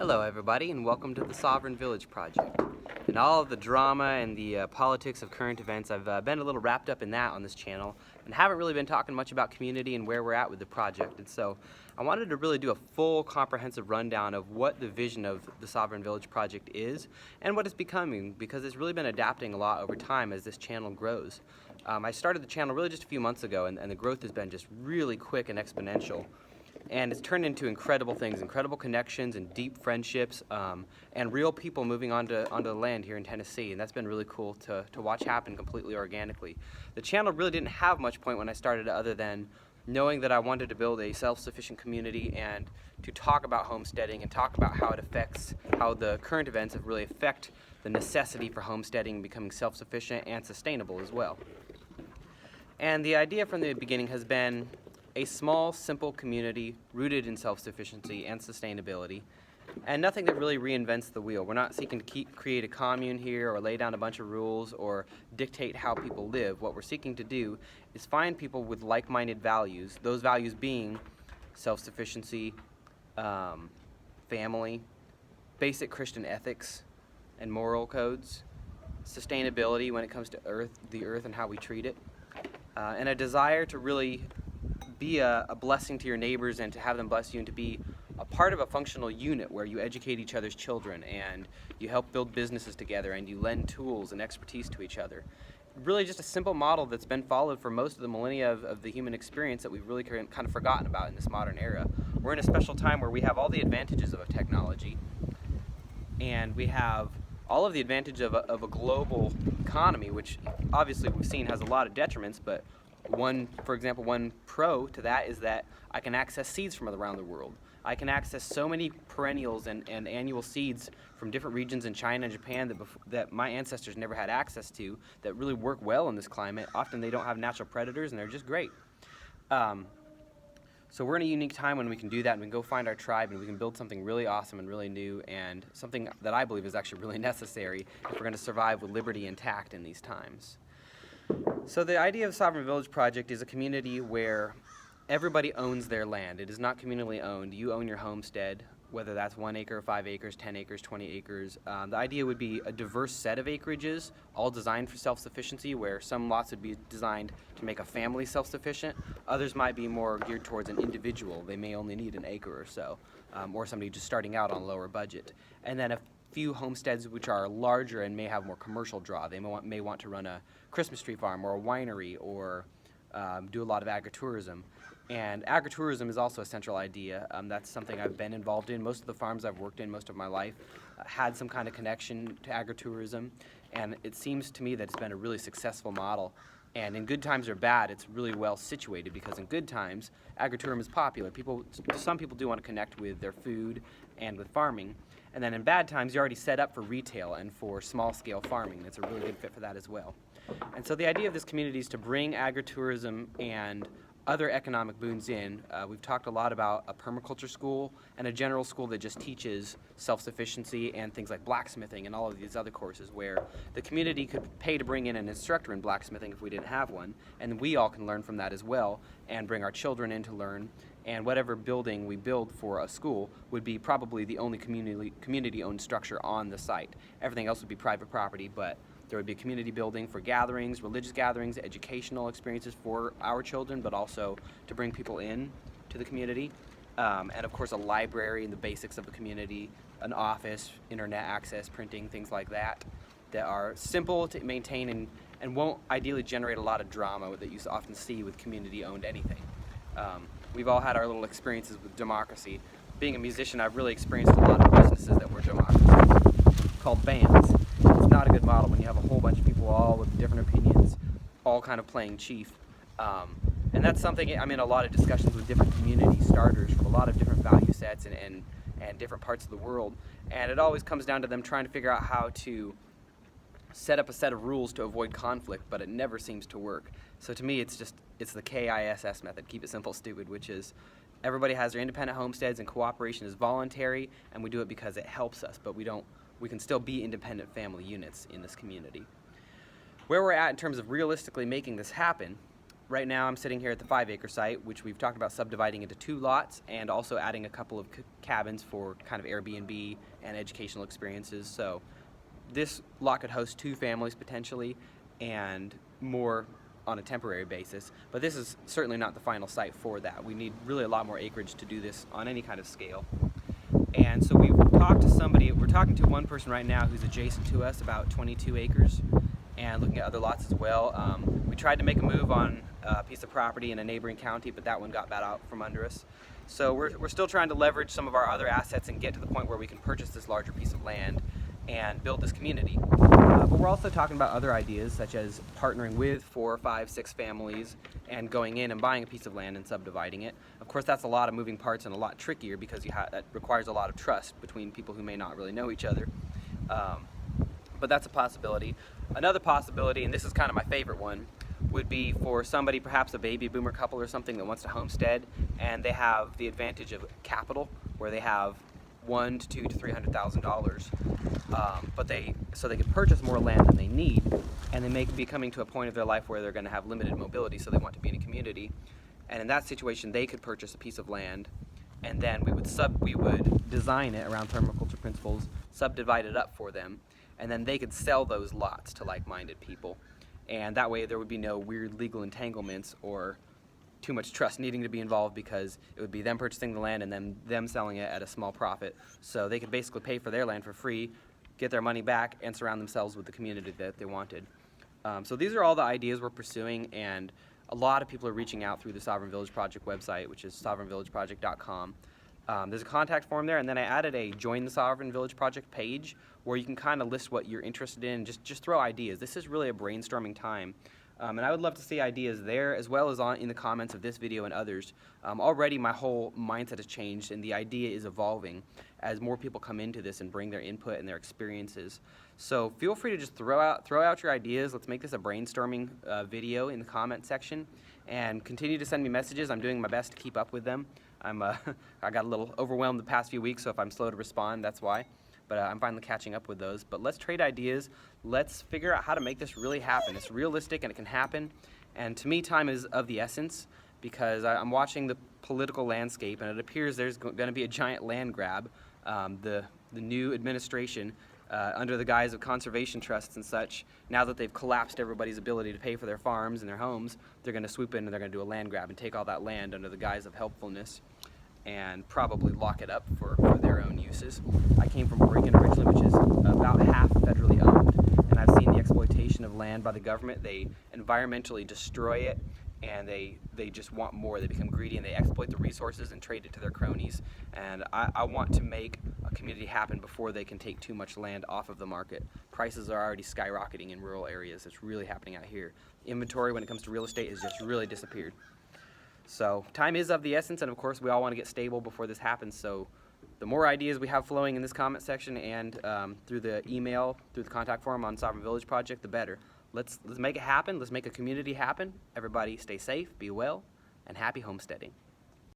Hello everybody, and welcome to the Sovereign Village Project. In all of the drama and the politics of current events, I've been a little wrapped up in that on this channel and haven't really been talking much about community and where we're at with the project. And so I wanted to really do a full comprehensive rundown of what the vision of the Sovereign Village Project is and what it's becoming, because it's really been adapting a lot over time as this channel grows. I started the channel really just a few months ago, and the growth has been just really quick and exponential. And it's turned into incredible things, incredible connections and deep friendships, and real people moving onto the land here in Tennessee. And that's been really cool to watch happen completely organically. The channel really didn't have much point when I started it, other than knowing that I wanted to build a self-sufficient community and to talk about homesteading and talk about how it affects, how the current events have really affect the necessity for homesteading, becoming self-sufficient and sustainable as well. And the idea from the beginning has been a small, simple community rooted in self-sufficiency and sustainability, and nothing that really reinvents the wheel. We're not seeking to create a commune here or lay down a bunch of rules or dictate how people live. What we're seeking to do is find people with like-minded values, those values being self-sufficiency, family, basic Christian ethics and moral codes, sustainability when it comes to the earth and how we treat it, and a desire to really be a blessing to your neighbors and to have them bless you, and to be a part of a functional unit where you educate each other's children and you help build businesses together and you lend tools and expertise to each other. Really just a simple model that's been followed for most of the millennia of the human experience that we've really kind of forgotten about in this modern era. We're in a special time where we have all the advantages of technology, and we have all of the advantage of a global economy, which obviously we've seen has a lot of detriments, but for example, one pro to that is that I can access seeds from around the world. I can access so many perennials and annual seeds from different regions in China and Japan that my ancestors never had access to, that really work well in this climate. Often they don't have natural predators and they're just great. So we're in a unique time when we can do that, and we can go find our tribe and we can build something really awesome and really new, and something that I believe is actually really necessary if we're going to survive with liberty intact in these times. So the idea of the Sovereign Village Project is a community where everybody owns their land. It is not communally owned. You own your homestead, whether that's 1 acre, 5 acres, 10 acres, 20 acres. The idea would be a diverse set of acreages, all designed for self-sufficiency, where some lots would be designed to make a family self-sufficient. Others might be more geared towards an individual. They may only need an acre or so, or somebody just starting out on a lower budget. And then a few homesteads which are larger and may have more commercial draw. They may want to run a Christmas tree farm or a winery, or do a lot of agritourism. And agritourism is also a central idea. That's something I've been involved in. Most of the farms I've worked in most of my life had some kind of connection to agritourism, and it seems to me that it's been a really successful model. And in good times or bad, it's really well situated, because in good times, agritourism is popular. Some people do want to connect with their food and with farming. And then in bad times, you're already set up for retail and for small-scale farming. It's a really good fit for that as well. And so the idea of this community is to bring agritourism and other economic boons in. We've talked a lot about a permaculture school and a general school that just teaches self-sufficiency and things like blacksmithing and all of these other courses, where the community could pay to bring in an instructor in blacksmithing if we didn't have one, and we all can learn from that as well and bring our children in to learn. And whatever building we build for a school would be probably the only community-owned structure on the site. Everything else would be private property, but there would be a community building for gatherings, religious gatherings, educational experiences for our children, but also to bring people in to the community. And of course a library and the basics of the community, an office, internet access, printing, things like that are simple to maintain and won't ideally generate a lot of drama that you often see with community-owned anything. We've all had our little experiences with democracy. Being a musician, I've really experienced a lot of businesses that were democracy, called bands. It's not a good model when you have a whole bunch of people all with different opinions, all kind of playing chief. And that's something, I'm in a lot of discussions with different community starters from a lot of different value sets and different parts of the world. And it always comes down to them trying to figure out how to set up a set of rules to avoid conflict, but it never seems to work. So to me, it's the KISS method, keep it simple, stupid, which is everybody has their independent homesteads and cooperation is voluntary, and we do it because it helps us, but we can still be independent family units in this community. Where we're at in terms of realistically making this happen, right now I'm sitting here at the 5-acre site, which we've talked about subdividing into 2 lots and also adding a couple of cabins for kind of Airbnb and educational experiences. So this lot could host 2 families potentially and more on a temporary basis, but this is certainly not the final site for that. We need really a lot more acreage to do this on any kind of scale. And so we're talking to one person right now who's adjacent to us, about 22 acres, and looking at other lots as well. We tried to make a move on a piece of property in a neighboring county, but that one got bought out from under us. So we're still trying to leverage some of our other assets and get to the point where we can purchase this larger piece of land and build this community. But we're also talking about other ideas, such as partnering with 4, 5, 6 families and going in and buying a piece of land and subdividing it. Of course, that's a lot of moving parts and a lot trickier because that requires a lot of trust between people who may not really know each other. But that's a possibility. Another possibility, and this is kind of my favorite one, would be for somebody, perhaps a baby boomer couple or something, that wants to homestead, and they have the advantage of capital, where they have $100,000 to $200,000 to $300,000, so they can purchase more land than they need, and they may be coming to a point of their life where they're going to have limited mobility, so they want to be in a community. And in that situation, they could purchase a piece of land, and then we would design it around permaculture principles, subdivide it up for them, and then they could sell those lots to like-minded people. And that way there would be no weird legal entanglements or too much trust needing to be involved, because it would be them purchasing the land and then them selling it at a small profit. So they could basically pay for their land for free, get their money back, and surround themselves with the community that they wanted. So these are all the ideas we're pursuing, and a lot of people are reaching out through the Sovereign Village Project website, which is sovereignvillageproject.com. There's a contact form there, and then I added a Join the Sovereign Village Project page where you can kind of list what you're interested in, just throw ideas. This is really a brainstorming time. And I would love to see ideas there, as well as in the comments of this video and others. Already my whole mindset has changed, and the idea is evolving as more people come into this and bring their input and their experiences. So feel free to just throw out your ideas. Let's make this a brainstorming video in the comment section, and continue to send me messages. I'm doing my best to keep up with them. I got a little overwhelmed the past few weeks, so if I'm slow to respond, that's why. But I'm finally catching up with those. But let's trade ideas. Let's figure out how to make this really happen. It's realistic and it can happen. And to me, time is of the essence, because I'm watching the political landscape, and it appears there's going to be a giant land grab. The new administration, under the guise of conservation trusts and such, now that they've collapsed everybody's ability to pay for their farms and their homes, they're going to swoop in and they're going to do a land grab and take all that land under the guise of helpfulness, and probably lock it up for their own uses. I came from Oregon originally, which is about half federally owned, and I've seen the exploitation of land by the government. They environmentally destroy it, and they just want more. They become greedy, and they exploit the resources and trade it to their cronies. And I want to make a community happen before they can take too much land off of the market. Prices are already skyrocketing in rural areas. It's really happening out here. Inventory when it comes to real estate has just really disappeared. So time is of the essence, and of course we all want to get stable before this happens. So the more ideas we have flowing in this comment section and through the email, through the contact form on Sovereign Village Project, the better. Let's make it happen. Let's make a community happen. Everybody stay safe, be well, and happy homesteading.